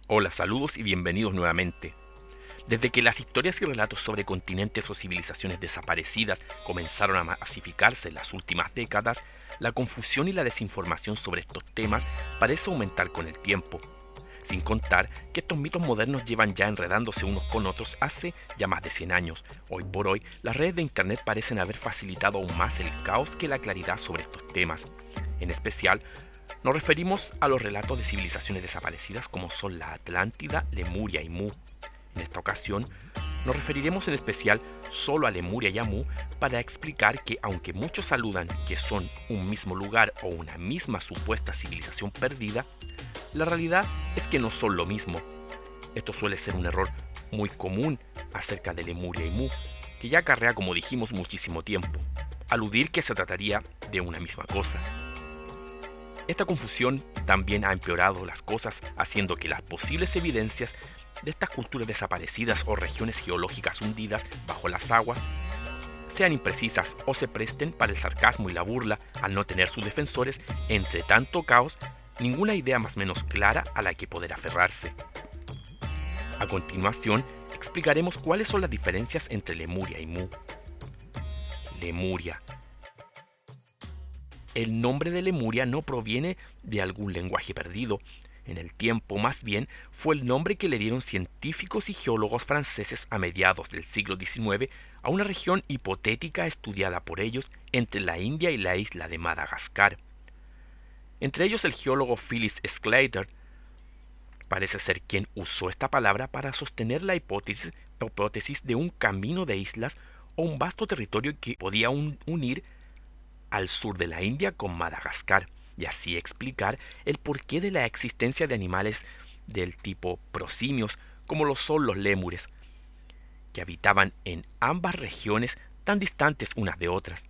Hola, saludos y bienvenidos nuevamente. Desde que las historias y relatos sobre continentes o civilizaciones desaparecidas comenzaron a masificarse en las últimas décadas, la confusión y la desinformación sobre estos temas parece aumentar con el tiempo. Sin contar que estos mitos modernos llevan ya enredándose unos con otros hace ya más de 100 años. Hoy por hoy, las redes de Internet parecen haber facilitado aún más el caos que la claridad sobre estos temas. En especial, nos referimos a los relatos de civilizaciones desaparecidas como son la Atlántida, Lemuria y Mu. En esta ocasión, nos referiremos en especial solo a Lemuria y a Mu para explicar que aunque muchos saludan que son un mismo lugar o una misma supuesta civilización perdida, la realidad es que no son lo mismo. Esto suele ser un error muy común acerca de Lemuria y Mu, que ya acarrea, como dijimos, muchísimo tiempo, aludir que se trataría de una misma cosa. Esta confusión también ha empeorado las cosas, haciendo que las posibles evidencias de estas culturas desaparecidas o regiones geológicas hundidas bajo las aguas sean imprecisas o se presten para el sarcasmo y la burla al no tener sus defensores, entre tanto caos, ninguna idea más menos clara a la que poder aferrarse. A continuación, explicaremos cuáles son las diferencias entre Lemuria y Mu. Lemuria. El nombre de Lemuria no proviene de algún lenguaje perdido en el tiempo, más bien fue el nombre que le dieron científicos y geólogos franceses a mediados del siglo XIX a una región hipotética estudiada por ellos entre la India y la isla de Madagascar. Entre ellos el geólogo Phyllis Sclater parece ser quien usó esta palabra para sostener la hipótesis de un camino de islas o un vasto territorio que podía unir al sur de la India con Madagascar, y así explicar el porqué de la existencia de animales del tipo prosimios, como lo son los lémures, que habitaban en ambas regiones tan distantes unas de otras.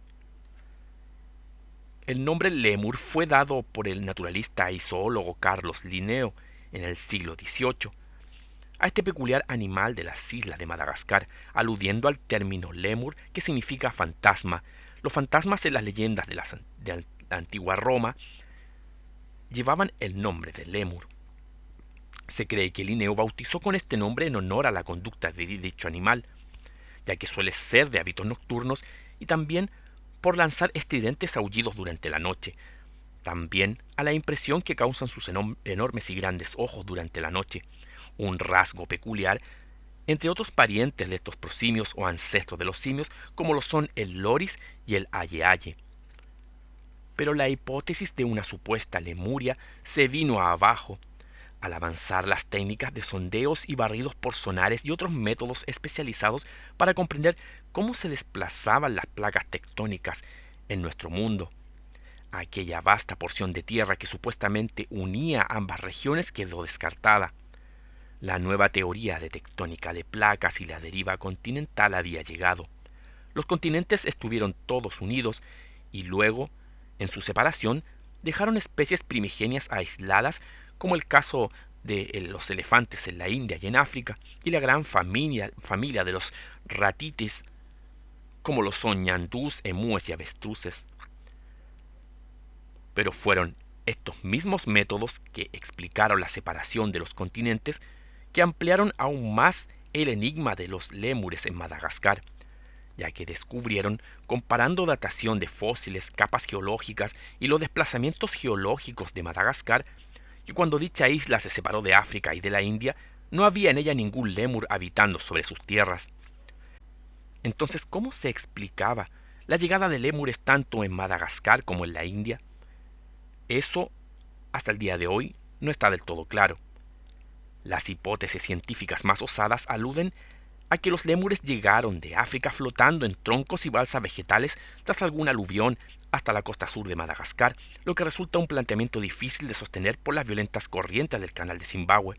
El nombre lémur fue dado por el naturalista y zoólogo Carlos Linneo en el siglo XVIII a este peculiar animal de las islas de Madagascar, aludiendo al término lémur que significa fantasma. Los fantasmas en las leyendas de la antigua Roma llevaban el nombre de lémur. Se cree que Linneo bautizó con este nombre en honor a la conducta de dicho animal, ya que suele ser de hábitos nocturnos y también por lanzar estridentes aullidos durante la noche. También a la impresión que causan sus enormes y grandes ojos durante la noche, un rasgo peculiar entre otros parientes de estos prosimios o ancestros de los simios, como lo son el loris y el aye-aye. Pero la hipótesis de una supuesta Lemuria se vino abajo al avanzar las técnicas de sondeos y barridos por sonares y otros métodos especializados para comprender cómo se desplazaban las placas tectónicas en nuestro mundo. Aquella vasta porción de tierra que supuestamente unía ambas regiones quedó descartada. La nueva teoría de tectónica de placas y la deriva continental había llegado. Los continentes estuvieron todos unidos y luego, en su separación, dejaron especies primigenias aisladas, como el caso de los elefantes en la India y en África, y la gran familia de los ratites, como lo son ñandús, emúes y avestruces. Pero fueron estos mismos métodos que explicaron la separación de los continentes que ampliaron aún más el enigma de los lémures en Madagascar, ya que descubrieron, comparando datación de fósiles, capas geológicas y los desplazamientos geológicos de Madagascar, que cuando dicha isla se separó de África y de la India, no había en ella ningún lémur habitando sobre sus tierras. Entonces, ¿cómo se explicaba la llegada de lémures tanto en Madagascar como en la India? Eso, hasta el día de hoy, no está del todo claro. Las hipótesis científicas más osadas aluden a que los lémures llegaron de África flotando en troncos y balsas vegetales tras algún aluvión hasta la costa sur de Madagascar, lo que resulta un planteamiento difícil de sostener por las violentas corrientes del canal de Zimbabue.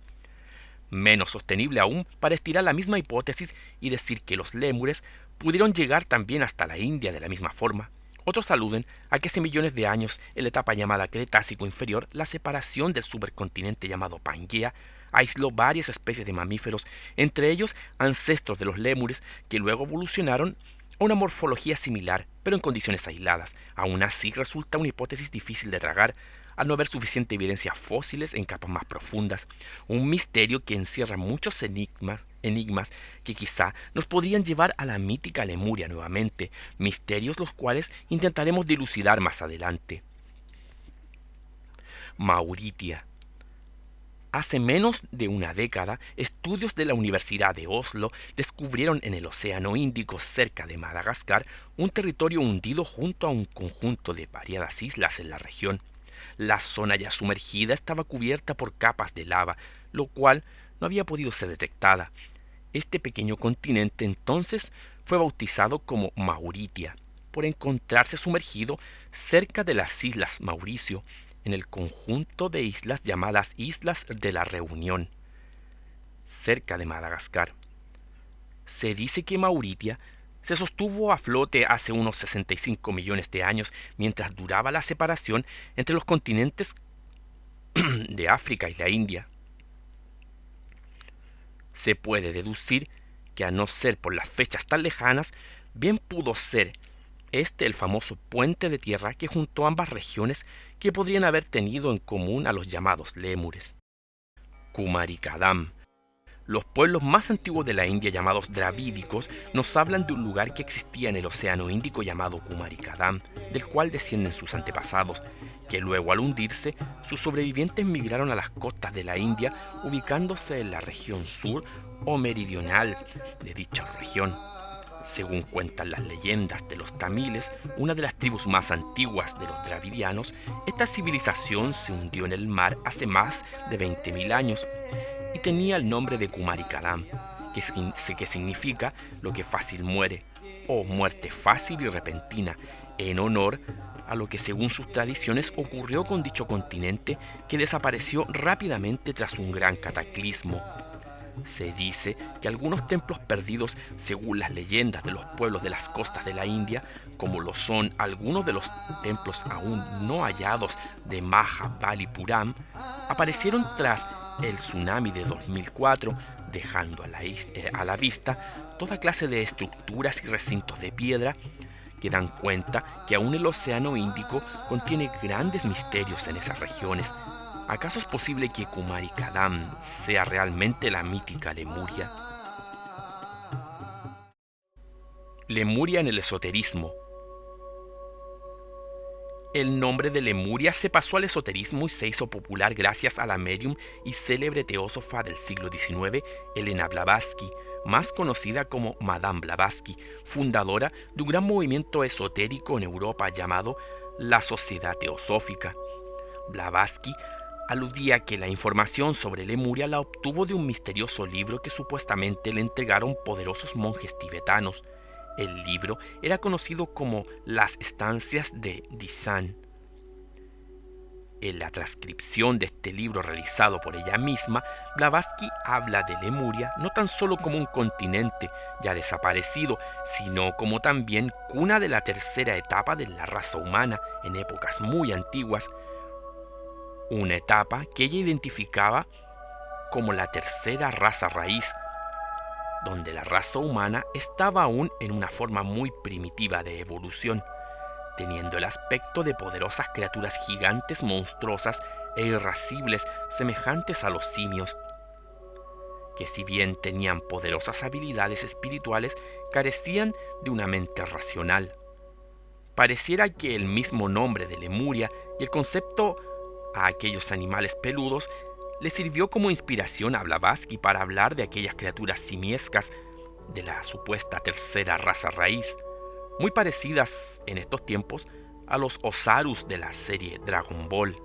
Menos sostenible aún para estirar la misma hipótesis y decir que los lémures pudieron llegar también hasta la India de la misma forma. Otros aluden a que hace millones de años, en la etapa llamada Cretácico inferior, la separación del supercontinente llamado Pangea aisló varias especies de mamíferos, entre ellos ancestros de los lémures, que luego evolucionaron a una morfología similar, pero en condiciones aisladas. Aún así resulta una hipótesis difícil de tragar, al no haber suficiente evidencia fósiles en capas más profundas, un misterio que encierra muchos enigmas que quizá nos podrían llevar a la mítica Lemuria nuevamente, misterios los cuales intentaremos dilucidar más adelante. Mauritia. Hace menos de una década, estudios de la Universidad de Oslo descubrieron en el Océano Índico cerca de Madagascar un territorio hundido junto a un conjunto de variadas islas en la región. La zona ya sumergida estaba cubierta por capas de lava, lo cual no había podido ser detectada. Este pequeño continente entonces fue bautizado como Mauritia, por encontrarse sumergido cerca de las Islas Mauricio, en el conjunto de islas llamadas Islas de la Reunión, cerca de Madagascar. Se dice que Mauritia se sostuvo a flote hace unos 65 millones de años mientras duraba la separación entre los continentes de África y la India. Se puede deducir que a no ser por las fechas tan lejanas, bien pudo ser el famoso puente de tierra que juntó ambas regiones que podrían haber tenido en común a los llamados lémures. Kumarikadam. Los pueblos más antiguos de la India llamados dravídicos nos hablan de un lugar que existía en el Océano Índico llamado Kumarikadam, del cual descienden sus antepasados, que luego al hundirse, sus sobrevivientes migraron a las costas de la India, ubicándose en la región sur o meridional de dicha región. Según cuentan las leyendas de los tamiles, una de las tribus más antiguas de los dravidianos, esta civilización se hundió en el mar hace más de 20.000 años y tenía el nombre de Kumarikadam, que significa lo que fácil muere, o muerte fácil y repentina, en honor a lo que según sus tradiciones ocurrió con dicho continente que desapareció rápidamente tras un gran cataclismo. Se dice que algunos templos perdidos, según las leyendas de los pueblos de las costas de la India, como lo son algunos de los templos aún no hallados de Mahabalipuram, aparecieron tras el tsunami de 2004, dejando a la vista toda clase de estructuras y recintos de piedra que dan cuenta que aún el Océano Índico contiene grandes misterios en esas regiones. ¿Acaso es posible que Kumarikadam sea realmente la mítica Lemuria? Lemuria en el esoterismo. El nombre de Lemuria se pasó al esoterismo y se hizo popular gracias a la médium y célebre teósofa del siglo XIX, Helena Blavatsky, más conocida como Madame Blavatsky, fundadora de un gran movimiento esotérico en Europa llamado la Sociedad Teosófica. Blavatsky aludía que la información sobre Lemuria la obtuvo de un misterioso libro que supuestamente le entregaron poderosos monjes tibetanos. El libro era conocido como Las Estancias de Disan. En la transcripción de este libro realizado por ella misma, Blavatsky habla de Lemuria no tan solo como un continente ya desaparecido, sino como también cuna de la tercera etapa de la raza humana en épocas muy antiguas, una etapa que ella identificaba como la tercera raza raíz, donde la raza humana estaba aún en una forma muy primitiva de evolución, teniendo el aspecto de poderosas criaturas gigantes monstruosas e irascibles semejantes a los simios, que si bien tenían poderosas habilidades espirituales, carecían de una mente racional. Pareciera que el mismo nombre de Lemuria y el concepto a aquellos animales peludos le sirvió como inspiración a Blavatsky para hablar de aquellas criaturas simiescas de la supuesta tercera raza raíz, muy parecidas en estos tiempos a los Osarus de la serie Dragon Ball.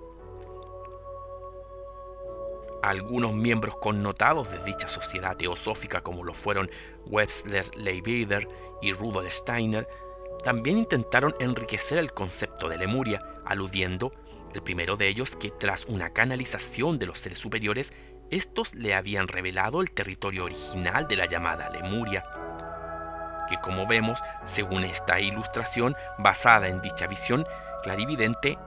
Algunos miembros connotados de dicha sociedad teosófica, como lo fueron Webster Leibniz y Rudolf Steiner, también intentaron enriquecer el concepto de Lemuria, aludiendo, el primero de ellos, que tras una canalización de los seres superiores, estos le habían revelado el territorio original de la llamada Lemuria, que como vemos, según esta ilustración basada en dicha visión clarividente,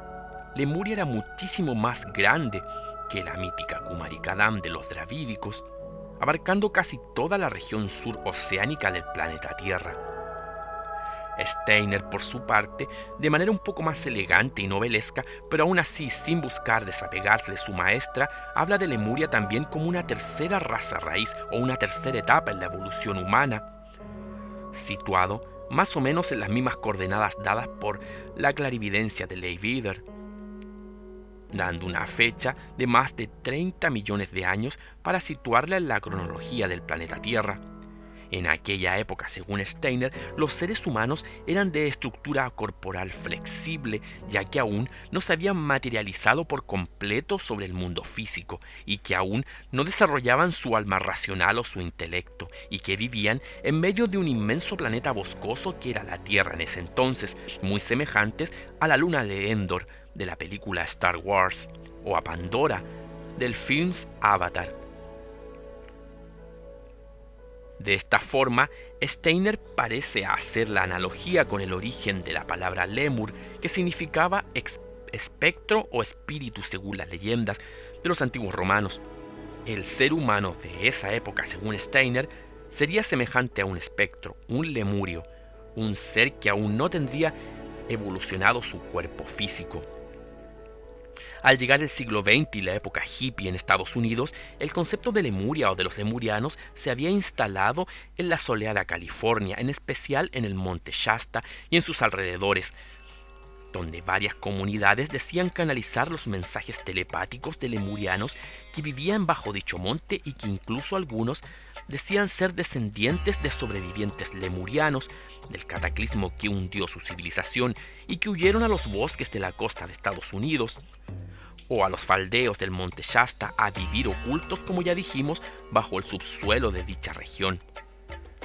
Lemuria era muchísimo más grande que la mítica Kumarikadam de los dravídicos, abarcando casi toda la región sur oceánica del planeta Tierra. Steiner, por su parte, de manera un poco más elegante y novelesca, pero aún así sin buscar desapegarse de su maestra, habla de Lemuria también como una tercera raza raíz o una tercera etapa en la evolución humana, situado más o menos en las mismas coordenadas dadas por la clarividencia de Leibniz, dando una fecha de más de 30 millones de años para situarla en la cronología del planeta Tierra. En aquella época, según Steiner, los seres humanos eran de estructura corporal flexible, ya que aún no se habían materializado por completo sobre el mundo físico, y que aún no desarrollaban su alma racional o su intelecto, y que vivían en medio de un inmenso planeta boscoso que era la Tierra en ese entonces, muy semejantes a la luna de Endor, de la película Star Wars, o a Pandora, del film Avatar. De esta forma, Steiner parece hacer la analogía con el origen de la palabra lemur, que significaba espectro o espíritu según las leyendas de los antiguos romanos. El ser humano de esa época, según Steiner, sería semejante a un espectro, un lemurio, un ser que aún no tendría evolucionado su cuerpo físico. Al llegar el siglo XX y la época hippie en Estados Unidos, el concepto de Lemuria o de los lemurianos se había instalado en la soleada California, en especial en el monte Shasta y en sus alrededores, donde varias comunidades decían canalizar los mensajes telepáticos de lemurianos que vivían bajo dicho monte y que incluso algunos decían ser descendientes de sobrevivientes lemurianos del cataclismo que hundió su civilización y que huyeron a los bosques de la costa de Estados Unidos o a los faldeos del monte Shasta a vivir ocultos, como ya dijimos, bajo el subsuelo de dicha región.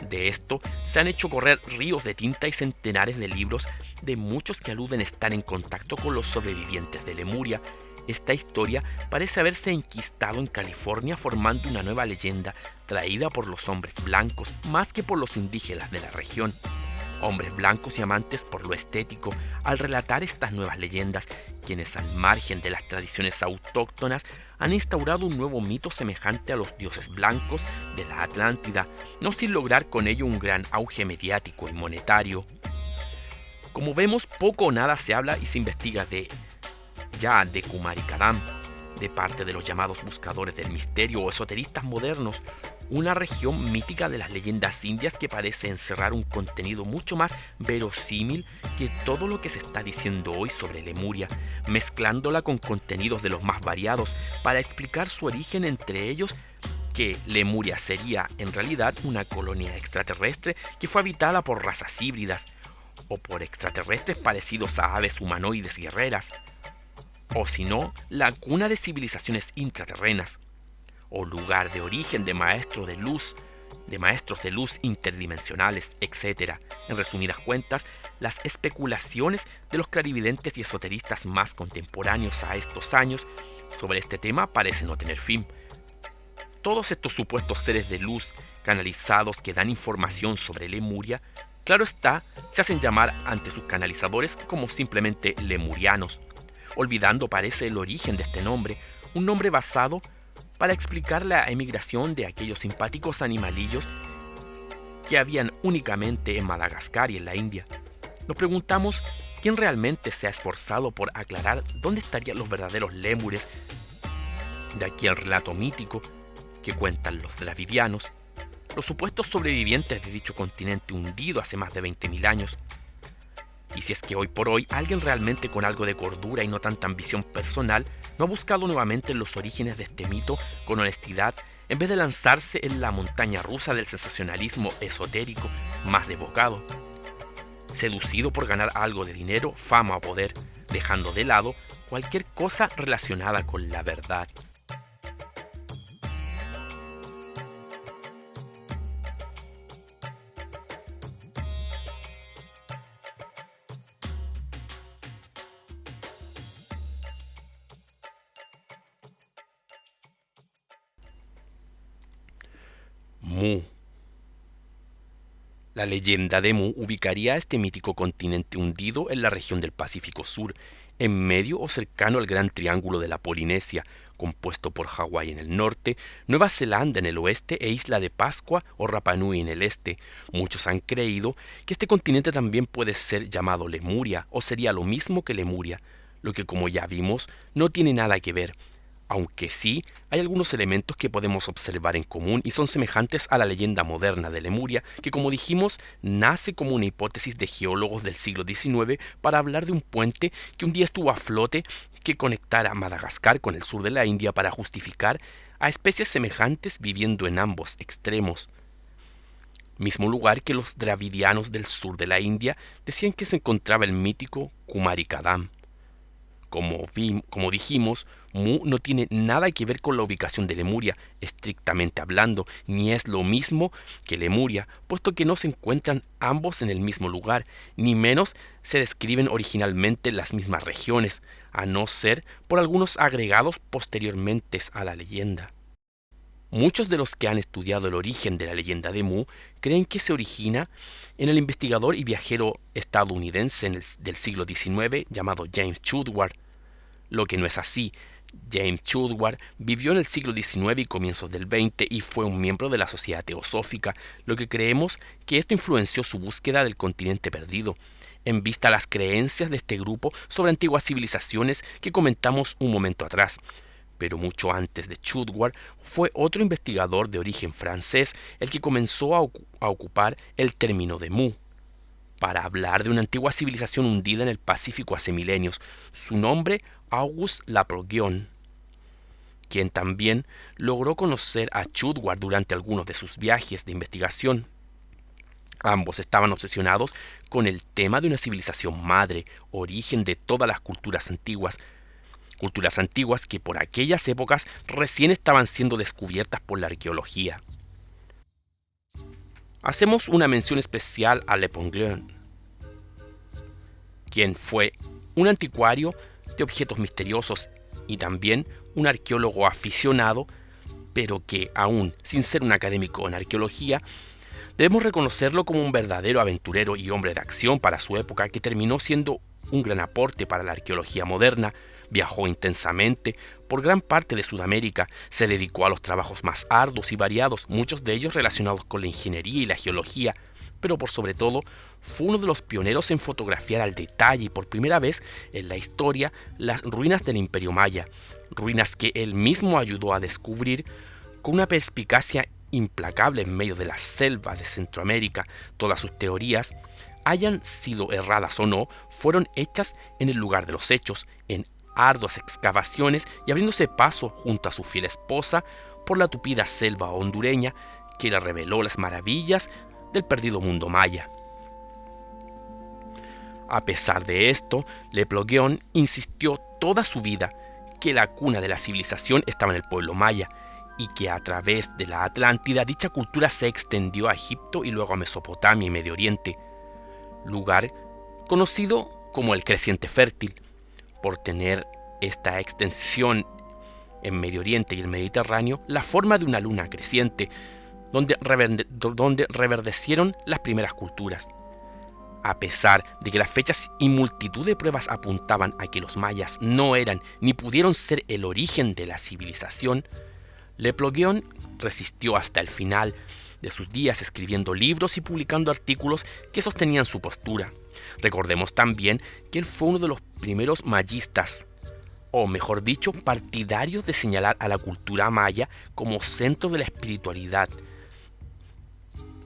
De esto se han hecho correr ríos de tinta y centenares de libros de muchos que aluden estar en contacto con los sobrevivientes de Lemuria. Esta historia parece haberse enquistado en California formando una nueva leyenda traída por los hombres blancos más que por los indígenas de la región. Hombres blancos y amantes por lo estético, al relatar estas nuevas leyendas, quienes al margen de las tradiciones autóctonas han instaurado un nuevo mito semejante a los dioses blancos de la Atlántida, no sin lograr con ello un gran auge mediático y monetario. Como vemos, poco o nada se habla y se investiga de Kumarikadam, de parte de los llamados buscadores del misterio o esoteristas modernos, una región mítica de las leyendas indias que parece encerrar un contenido mucho más verosímil que todo lo que se está diciendo hoy sobre Lemuria, mezclándola con contenidos de los más variados para explicar su origen, entre ellos que Lemuria sería en realidad una colonia extraterrestre que fue habitada por razas híbridas o por extraterrestres parecidos a aves humanoides guerreras, o si no, la cuna de civilizaciones intraterrenas, o lugar de origen de maestros de luz interdimensionales, etc. En resumidas cuentas, las especulaciones de los clarividentes y esoteristas más contemporáneos a estos años sobre este tema parecen no tener fin. Todos estos supuestos seres de luz canalizados que dan información sobre Lemuria, claro está, se hacen llamar ante sus canalizadores como simplemente lemurianos, olvidando parece el origen de este nombre, un nombre basado para explicar la emigración de aquellos simpáticos animalillos que habían únicamente en Madagascar y en la India. Nos preguntamos quién realmente se ha esforzado por aclarar dónde estarían los verdaderos lémures de aquí al relato mítico que cuentan los dravidianos, los supuestos sobrevivientes de dicho continente hundido hace más de 20.000 años. Y si es que hoy por hoy alguien realmente con algo de cordura y no tanta ambición personal no ha buscado nuevamente los orígenes de este mito con honestidad en vez de lanzarse en la montaña rusa del sensacionalismo esotérico más desbocado, seducido por ganar algo de dinero, fama o poder, dejando de lado cualquier cosa relacionada con la verdad. Mu. La leyenda de Mu ubicaría a este mítico continente hundido en la región del Pacífico Sur, en medio o cercano al gran triángulo de la Polinesia, compuesto por Hawái en el norte, Nueva Zelanda en el oeste e Isla de Pascua o Rapa Nui en el este. Muchos han creído que este continente también puede ser llamado Lemuria o sería lo mismo que Lemuria, lo que como ya vimos no tiene nada que ver, aunque sí hay algunos elementos que podemos observar en común y son semejantes a la leyenda moderna de Lemuria, que como dijimos nace como una hipótesis de geólogos del siglo XIX para hablar de un puente que un día estuvo a flote que conectara Madagascar con el sur de la India para justificar a especies semejantes viviendo en ambos extremos. Mismo lugar que los dravidianos del sur de la India decían que se encontraba el mítico Kumarikadam. Como dijimos, Mu no tiene nada que ver con la ubicación de Lemuria, estrictamente hablando, ni es lo mismo que Lemuria, puesto que no se encuentran ambos en el mismo lugar, ni menos se describen originalmente las mismas regiones, a no ser por algunos agregados posteriormente a la leyenda. Muchos de los que han estudiado el origen de la leyenda de Mu creen que se origina en el investigador y viajero estadounidense del siglo XIX llamado James Chudward, lo que no es así. James Chudward vivió en el siglo XIX y comienzos del XX y fue un miembro de la Sociedad Teosófica, lo que creemos que esto influenció su búsqueda del continente perdido, en vista a las creencias de este grupo sobre antiguas civilizaciones que comentamos un momento atrás. Pero mucho antes de Chudward fue otro investigador de origen francés el que comenzó a ocupar el término de Mu para hablar de una antigua civilización hundida en el Pacífico hace milenios. Su nombre, Auguste Laplogion, quien también logró conocer a Chudward durante algunos de sus viajes de investigación. Ambos estaban obsesionados con el tema de una civilización madre, origen de todas las culturas antiguas que por aquellas épocas recién estaban siendo descubiertas por la arqueología. Hacemos una mención especial a Laplogion, quien fue un anticuario de objetos misteriosos y también un arqueólogo aficionado, pero que aún sin ser un académico en arqueología, debemos reconocerlo como un verdadero aventurero y hombre de acción para su época, que terminó siendo un gran aporte para la arqueología moderna. Viajó intensamente por gran parte de Sudamérica, se dedicó a los trabajos más arduos y variados, muchos de ellos relacionados con la ingeniería y la geología, pero por sobre todo fue uno de los pioneros en fotografiar al detalle y por primera vez en la historia las ruinas del Imperio Maya, ruinas que él mismo ayudó a descubrir con una perspicacia implacable en medio de la selva de Centroamérica. Todas sus teorías, hayan sido erradas o no, fueron hechas en el lugar de los hechos, en arduas excavaciones y abriéndose paso junto a su fiel esposa por la tupida selva hondureña que le reveló las maravillas del perdido mundo maya. A pesar de esto, Laplogion insistió toda su vida que la cuna de la civilización estaba en el pueblo maya y que a través de la Atlántida dicha cultura se extendió a Egipto y luego a Mesopotamia y Medio Oriente, lugar conocido como el Creciente Fértil, por tener esta extensión en Medio Oriente y el Mediterráneo la forma de una luna creciente, donde reverdecieron las primeras culturas. A pesar de que las fechas y multitud de pruebas apuntaban a que los mayas no eran ni pudieron ser el origen de la civilización, Laplogion resistió hasta el final de sus días escribiendo libros y publicando artículos que sostenían su postura. Recordemos también que él fue uno de los primeros mayistas, o mejor dicho, partidarios de señalar a la cultura maya como centro de la espiritualidad,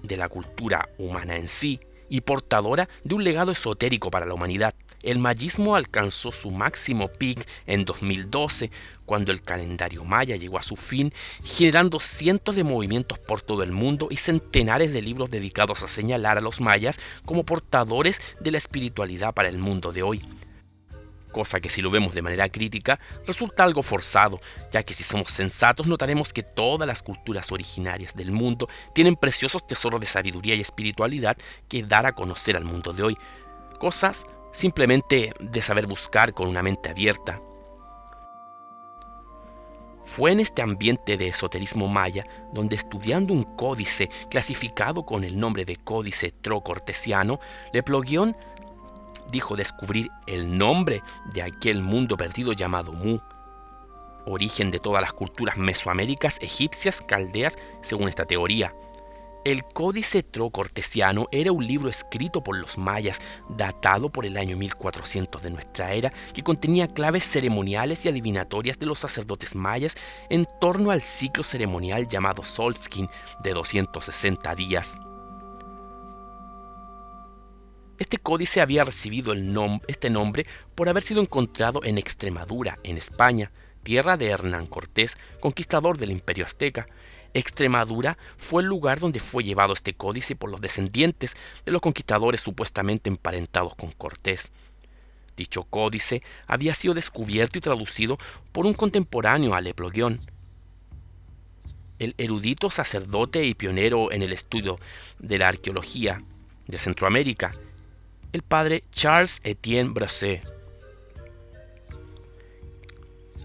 de la cultura humana en sí, y portadora de un legado esotérico para la humanidad. El mayismo alcanzó su máximo pic en 2012, cuando el calendario maya llegó a su fin, generando cientos de movimientos por todo el mundo y centenares de libros dedicados a señalar a los mayas como portadores de la espiritualidad para el mundo de hoy. Cosa que si lo vemos de manera crítica resulta algo forzado, ya que si somos sensatos notaremos que todas las culturas originarias del mundo tienen preciosos tesoros de sabiduría y espiritualidad que dar a conocer al mundo de hoy. Cosas simplemente de saber buscar con una mente abierta. Fue en este ambiente de esoterismo maya donde, estudiando un códice clasificado con el nombre de Códice Trocortesiano, Laplogion dijo descubrir el nombre de aquel mundo perdido llamado Mu. origen de todas las culturas mesoaméricas, egipcias, caldeas, según esta teoría. El Códice Trocortesiano era un libro escrito por los mayas, datado por el año 1400 de nuestra era, que contenía claves ceremoniales y adivinatorias de los sacerdotes mayas en torno al ciclo ceremonial llamado Solskin de 260 días. Este códice había recibido este nombre por haber sido encontrado en Extremadura, en España, tierra de Hernán Cortés, conquistador del Imperio Azteca. Extremadura fue el lugar donde fue llevado este códice por los descendientes de los conquistadores supuestamente emparentados con Cortés. Dicho códice había sido descubierto y traducido por un contemporáneo a Le Plongeon, el erudito sacerdote y pionero en el estudio de la arqueología de Centroamérica, el padre Charles Etienne Brazé.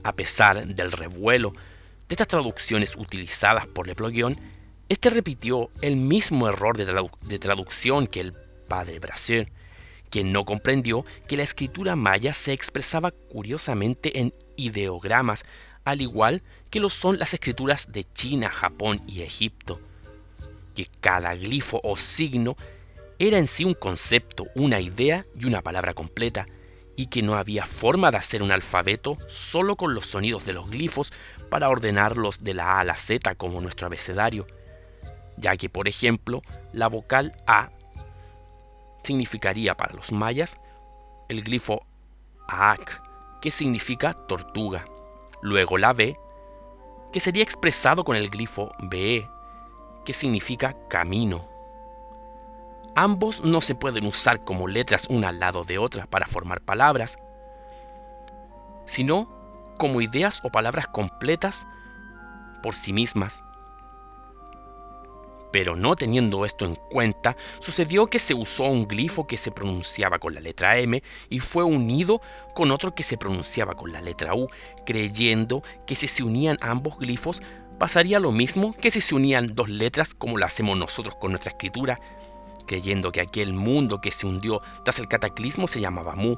A pesar del revuelo de estas traducciones utilizadas por Le Plongeon, este repitió el mismo error de traducción que el padre Brazé, quien no comprendió que la escritura maya se expresaba curiosamente en ideogramas, al igual que lo son las escrituras de China, Japón y Egipto, que cada glifo o signo era en sí un concepto, una idea y una palabra completa, y que no había forma de hacer un alfabeto solo con los sonidos de los glifos para ordenarlos de la A a la Z como nuestro abecedario, ya que, por ejemplo, la vocal A significaría para los mayas el glifo Aak, que significa tortuga, luego la B, que sería expresado con el glifo BE, que significa camino. Ambos no se pueden usar como letras una al lado de otra para formar palabras, sino como ideas o palabras completas por sí mismas. Pero no teniendo esto en cuenta, sucedió que se usó un glifo que se pronunciaba con la letra M y fue unido con otro que se pronunciaba con la letra U, creyendo que si se unían ambos glifos pasaría lo mismo que si se unían dos letras como lo hacemos nosotros con nuestra escritura, creyendo que aquel mundo que se hundió tras el cataclismo se llamaba Mu,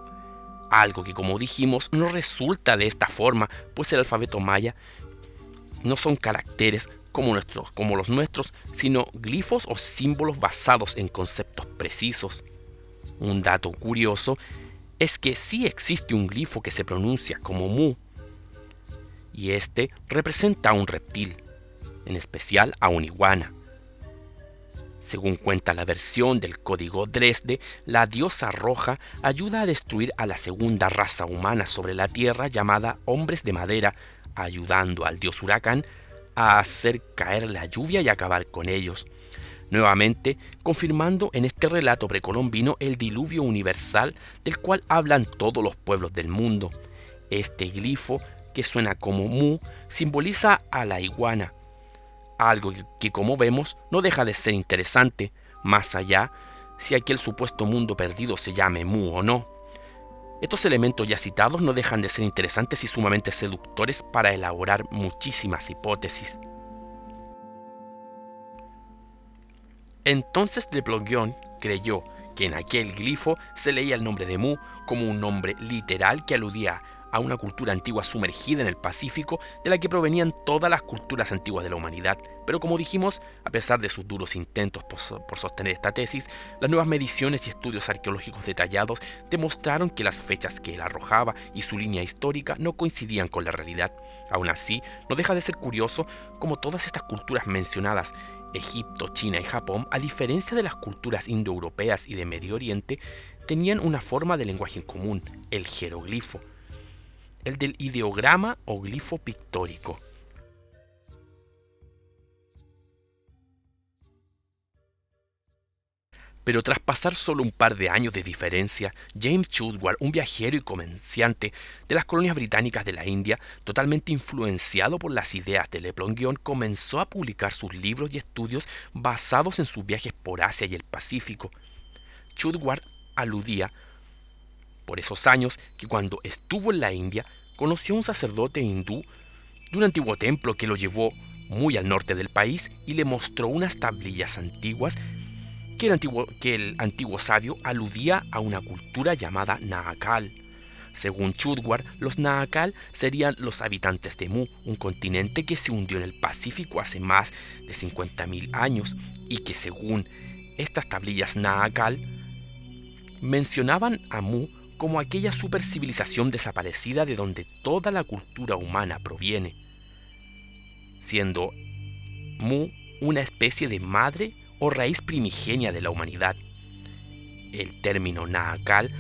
algo que, como dijimos, no resulta de esta forma, pues el alfabeto maya no son caracteres como los nuestros, sino glifos o símbolos basados en conceptos precisos. Un dato curioso es que sí existe un glifo que se pronuncia como Mu, y este representa a un reptil, en especial a una iguana. Según cuenta la versión del código Dresde, la diosa roja ayuda a destruir a la segunda raza humana sobre la tierra llamada hombres de madera, ayudando al dios huracán a hacer caer la lluvia y acabar con ellos. Nuevamente, confirmando en este relato precolombino el diluvio universal del cual hablan todos los pueblos del mundo. Este glifo, que suena como Mu, simboliza a la iguana, algo que, como vemos, no deja de ser interesante, más allá si aquel supuesto mundo perdido se llame Mu o no. Estos elementos ya citados no dejan de ser interesantes y sumamente seductores para elaborar muchísimas hipótesis. Entonces Le Plongeon creyó que en aquel glifo se leía el nombre de Mu como un nombre literal que aludía a una cultura antigua sumergida en el Pacífico de la que provenían todas las culturas antiguas de la humanidad. Pero como dijimos, a pesar de sus duros intentos por sostener esta tesis, las nuevas mediciones y estudios arqueológicos detallados demostraron que las fechas que él arrojaba y su línea histórica no coincidían con la realidad. Aún así, no deja de ser curioso cómo todas estas culturas mencionadas, Egipto, China y Japón, a diferencia de las culturas indoeuropeas y de Medio Oriente, tenían una forma de lenguaje en común, el jeroglifo, el del ideograma o glifo pictórico. Pero tras pasar solo un par de años de diferencia, James Chudward, un viajero y comerciante de las colonias británicas de la India, totalmente influenciado por las ideas de Le Plongeon, comenzó a publicar sus libros y estudios basados en sus viajes por Asia y el Pacífico. Chudward aludía por esos años que cuando estuvo en la India conoció a un sacerdote hindú de un antiguo templo que lo llevó muy al norte del país y le mostró unas tablillas antiguas que el antiguo sabio aludía a una cultura llamada Naakal. Según Chudwar, los Naacal serían los habitantes de Mu, un continente que se hundió en el Pacífico hace más de 50.000 años y que según estas tablillas Naacal mencionaban a Mu como aquella supercivilización desaparecida de donde toda la cultura humana proviene, siendo Mu una especie de madre o raíz primigenia de la humanidad. El término Naacal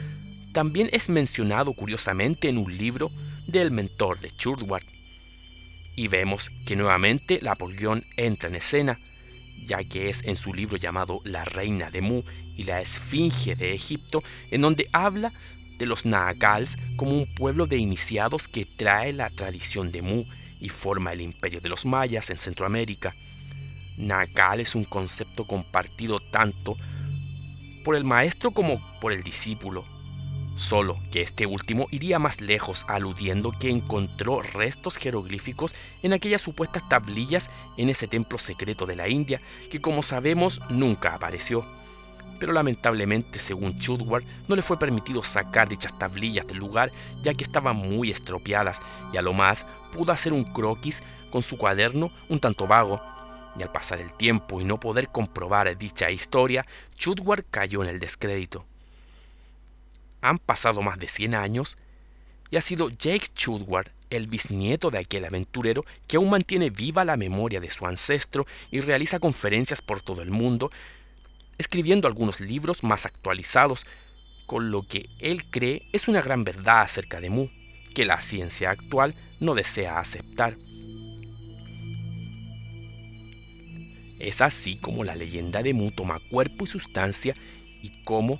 también es mencionado curiosamente en un libro del mentor de Chudwar, y vemos que nuevamente la Apollyon entra en escena, ya que es en su libro llamado La Reina de Mu y la Esfinge de Egipto, en donde habla de los Naacals como un pueblo de iniciados que trae la tradición de Mu y forma el imperio de los mayas en Centroamérica. Naacal es un concepto compartido tanto por el maestro como por el discípulo, solo que este último iría más lejos, aludiendo que encontró restos jeroglíficos en aquellas supuestas tablillas en ese templo secreto de la India, que como sabemos nunca apareció. Pero lamentablemente, según Chudwar, no le fue permitido sacar dichas tablillas del lugar, ya que estaban muy estropeadas, y a lo más pudo hacer un croquis con su cuaderno un tanto vago. Y al pasar el tiempo y no poder comprobar dicha historia, Chudwar cayó en el descrédito. Han pasado más de 100 años y ha sido Jake Chudwar, el bisnieto de aquel aventurero, que aún mantiene viva la memoria de su ancestro y realiza conferencias por todo el mundo, escribiendo algunos libros más actualizados, con lo que él cree es una gran verdad acerca de Mu, que la ciencia actual no desea aceptar. Es así como la leyenda de Mu toma cuerpo y sustancia, y cómo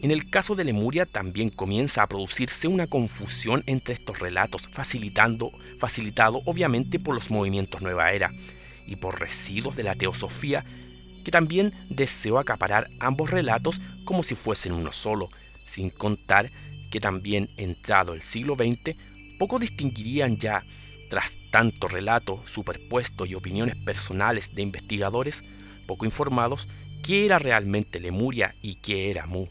en el caso de Lemuria también comienza a producirse una confusión entre estos relatos, facilitado obviamente por los movimientos Nueva Era y por residuos de la teosofía, que también deseó acaparar ambos relatos como si fuesen uno solo, sin contar que también entrado el siglo XX, poco distinguirían ya, tras tanto relato superpuesto y opiniones personales de investigadores poco informados, qué era realmente Lemuria y qué era Mu.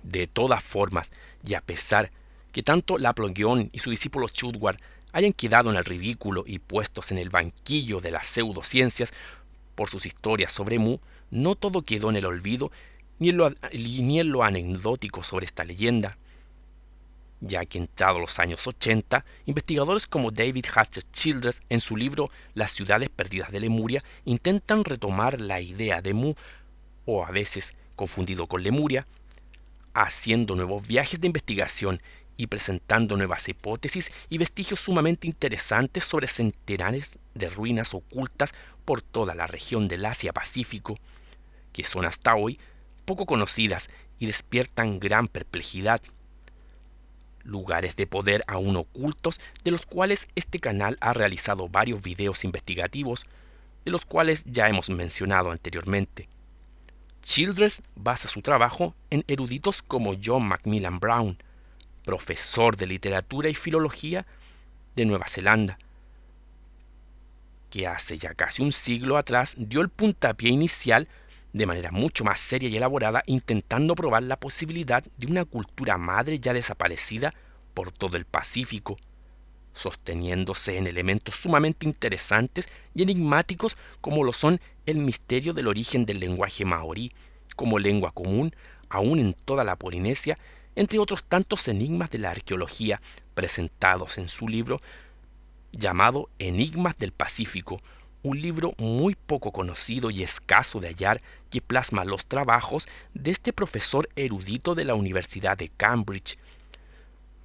De todas formas, y a pesar que tanto la Apollyon y su discípulo Chudwar hayan quedado en el ridículo y puestos en el banquillo de las pseudociencias por sus historias sobre Mu, no todo quedó en el olvido ni en lo anecdótico sobre esta leyenda, ya que entrados los años 80, investigadores como David Hatcher Childress en su libro Las ciudades perdidas de Lemuria intentan retomar la idea de Mu, o a veces confundido con Lemuria, haciendo nuevos viajes de investigación y presentando nuevas hipótesis y vestigios sumamente interesantes sobre centenares de ruinas ocultas por toda la región del Asia-Pacífico, que son hasta hoy poco conocidas y despiertan gran perplejidad. Lugares de poder aún ocultos, de los cuales este canal ha realizado varios videos investigativos, de los cuales ya hemos mencionado anteriormente. Childress basa su trabajo en eruditos como John Macmillan Brown, profesor de literatura y filología de Nueva Zelanda, que hace ya casi un siglo atrás dio el puntapié inicial de manera mucho más seria y elaborada, intentando probar la posibilidad de una cultura madre ya desaparecida por todo el Pacífico, sosteniéndose en elementos sumamente interesantes y enigmáticos como lo son el misterio del origen del lenguaje maorí como lengua común aún en toda la Polinesia, entre otros tantos enigmas de la arqueología presentados en su libro llamado Enigmas del Pacífico, un libro muy poco conocido y escaso de hallar que plasma los trabajos de este profesor erudito de la Universidad de Cambridge,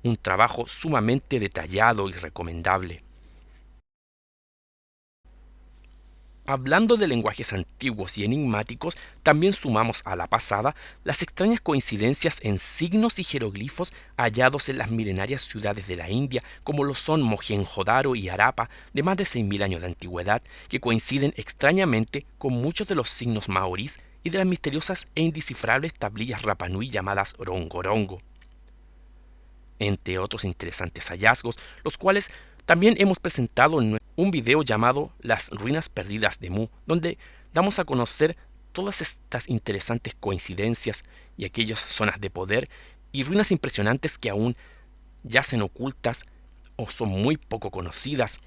un trabajo sumamente detallado y recomendable. Hablando de lenguajes antiguos y enigmáticos, también sumamos a la pasada las extrañas coincidencias en signos y jeroglifos hallados en las milenarias ciudades de la India, como lo son Mohenjo-Daro y Harappa, de más de 6.000 años de antigüedad, que coinciden extrañamente con muchos de los signos maorís y de las misteriosas e indescifrables tablillas Rapa Nui llamadas Rongorongo, entre otros interesantes hallazgos, los cuales también hemos presentado en un video llamado Las ruinas perdidas de Mu, donde damos a conocer todas estas interesantes coincidencias y aquellas zonas de poder y ruinas impresionantes que aún yacen ocultas o son muy poco conocidas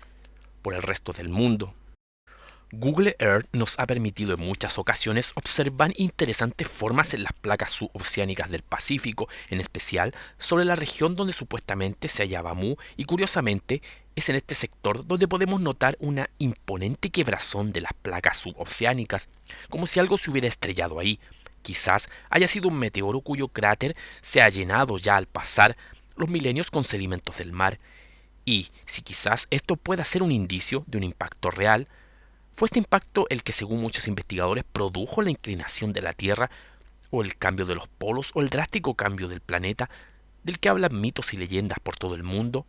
por el resto del mundo. Google Earth nos ha permitido en muchas ocasiones observar interesantes formas en las placas suboceánicas del Pacífico, en especial sobre la región donde supuestamente se hallaba Mu, y curiosamente es en este sector donde podemos notar una imponente quebrazón de las placas suboceánicas, como si algo se hubiera estrellado ahí. Quizás haya sido un meteoro cuyo cráter se ha llenado ya al pasar los milenios con sedimentos del mar, y si quizás esto pueda ser un indicio de un impacto real, ¿fue este impacto el que, según muchos investigadores, produjo la inclinación de la Tierra, o el cambio de los polos, o el drástico cambio del planeta, del que hablan mitos y leyendas por todo el mundo?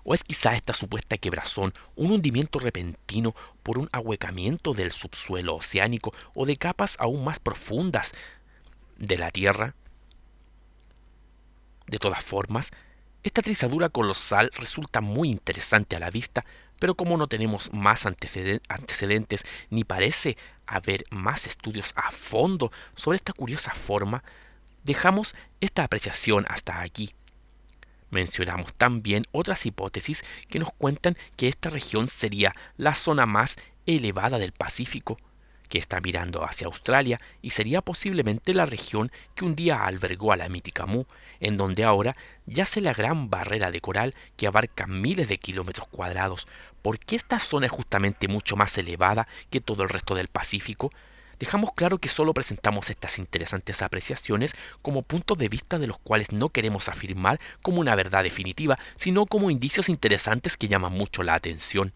¿O es quizá esta supuesta quebrazón un hundimiento repentino por un ahuecamiento del subsuelo oceánico o de capas aún más profundas de la Tierra? De todas formas, esta trizadura colosal resulta muy interesante a la vista, pero como no tenemos más antecedentes ni parece haber más estudios a fondo sobre esta curiosa forma, dejamos esta apreciación hasta aquí. Mencionamos también otras hipótesis que nos cuentan que esta región sería la zona más elevada del Pacífico, que está mirando hacia Australia, y sería posiblemente la región que un día albergó a la mítica Mu, en donde ahora yace la gran barrera de coral que abarca miles de kilómetros cuadrados. ¿Por qué esta zona es justamente mucho más elevada que todo el resto del Pacífico? Dejamos claro que solo presentamos estas interesantes apreciaciones como puntos de vista de los cuales no queremos afirmar como una verdad definitiva, sino como indicios interesantes que llaman mucho la atención.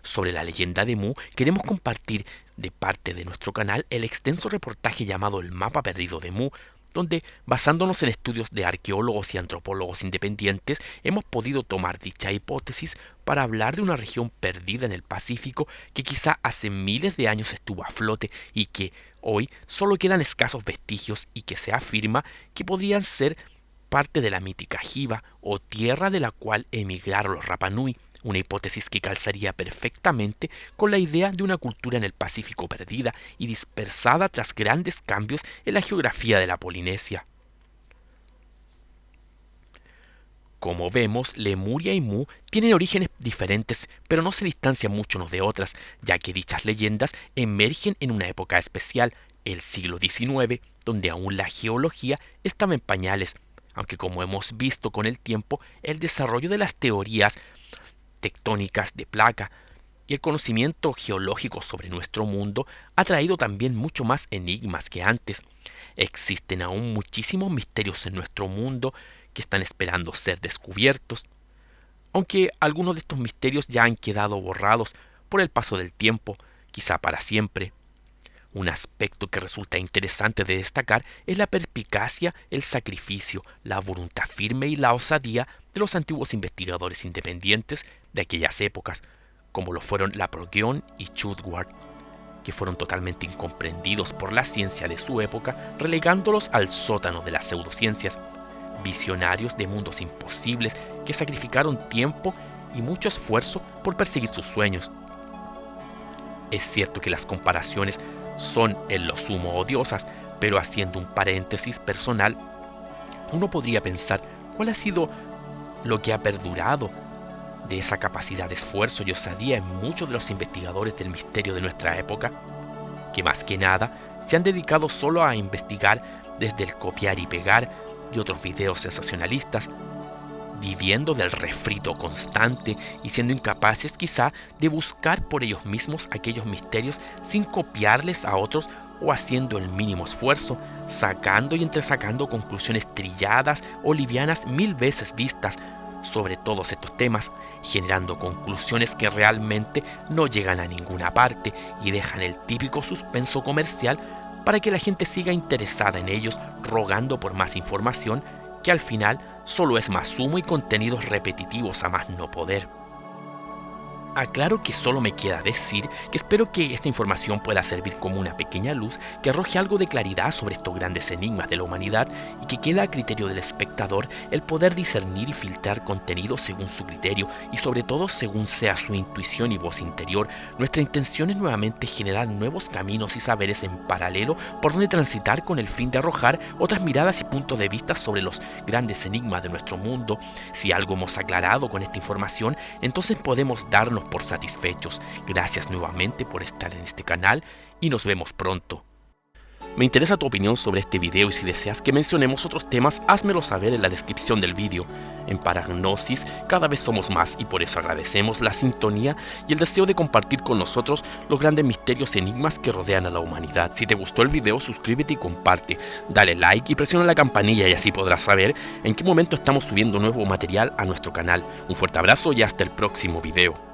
Sobre la leyenda de Mu, queremos compartir de parte de nuestro canal el extenso reportaje llamado El Mapa Perdido de Mu, donde, basándonos en estudios de arqueólogos y antropólogos independientes, hemos podido tomar dicha hipótesis para hablar de una región perdida en el Pacífico que quizá hace miles de años estuvo a flote y que hoy solo quedan escasos vestigios, y que se afirma que podrían ser parte de la mítica Hiva, o tierra de la cual emigraron los Rapa Nui, una hipótesis que calzaría perfectamente con la idea de una cultura en el Pacífico perdida y dispersada tras grandes cambios en la geografía de la Polinesia. Como vemos, Lemuria y Mu tienen orígenes diferentes, pero no se distancian mucho unos de otras, ya que dichas leyendas emergen en una época especial, el siglo XIX, donde aún la geología estaba en pañales, aunque como hemos visto con el tiempo, el desarrollo de las teorías tectónicas de placa y el conocimiento geológico sobre nuestro mundo ha traído también mucho más enigmas que antes. Existen aún muchísimos misterios en nuestro mundo que están esperando ser descubiertos, aunque algunos de estos misterios ya han quedado borrados por el paso del tiempo, quizá para siempre. Un aspecto que resulta interesante de destacar es la perspicacia, el sacrificio, la voluntad firme y la osadía de los antiguos investigadores independientes de aquellas épocas, como lo fueron Laproguion y Chudward, que fueron totalmente incomprendidos por la ciencia de su época, relegándolos al sótano de las pseudociencias, visionarios de mundos imposibles que sacrificaron tiempo y mucho esfuerzo por perseguir sus sueños. Es cierto que las comparaciones son en lo sumo odiosas, pero haciendo un paréntesis personal, uno podría pensar cuál ha sido lo que ha perdurado de esa capacidad de esfuerzo y osadía en muchos de los investigadores del misterio de nuestra época, que más que nada se han dedicado solo a investigar desde el copiar y pegar y otros videos sensacionalistas, viviendo del refrito constante y siendo incapaces quizá de buscar por ellos mismos aquellos misterios sin copiarles a otros o haciendo el mínimo esfuerzo, sacando y entresacando conclusiones trilladas o livianas mil veces vistas sobre todos estos temas, generando conclusiones que realmente no llegan a ninguna parte y dejan el típico suspenso comercial para que la gente siga interesada en ellos, rogando por más información, que al final solo es más humo y contenidos repetitivos a más no poder. Aclaro que solo me queda decir que espero que esta información pueda servir como una pequeña luz que arroje algo de claridad sobre estos grandes enigmas de la humanidad y que quede a criterio del espectador el poder discernir y filtrar contenido según su criterio y sobre todo según sea su intuición y voz interior. Nuestra intención es nuevamente generar nuevos caminos y saberes en paralelo por donde transitar con el fin de arrojar otras miradas y puntos de vista sobre los grandes enigmas de nuestro mundo. Si algo hemos aclarado con esta información, entonces podemos darnos por satisfechos. Gracias nuevamente por estar en este canal y nos vemos pronto. Me interesa tu opinión sobre este video y si deseas que mencionemos otros temas, házmelo saber en la descripción del video. En Paragnosis cada vez somos más y por eso agradecemos la sintonía y el deseo de compartir con nosotros los grandes misterios y enigmas que rodean a la humanidad. Si te gustó el video, suscríbete y comparte, dale like y presiona la campanilla y así podrás saber en qué momento estamos subiendo nuevo material a nuestro canal. Un fuerte abrazo y hasta el próximo video.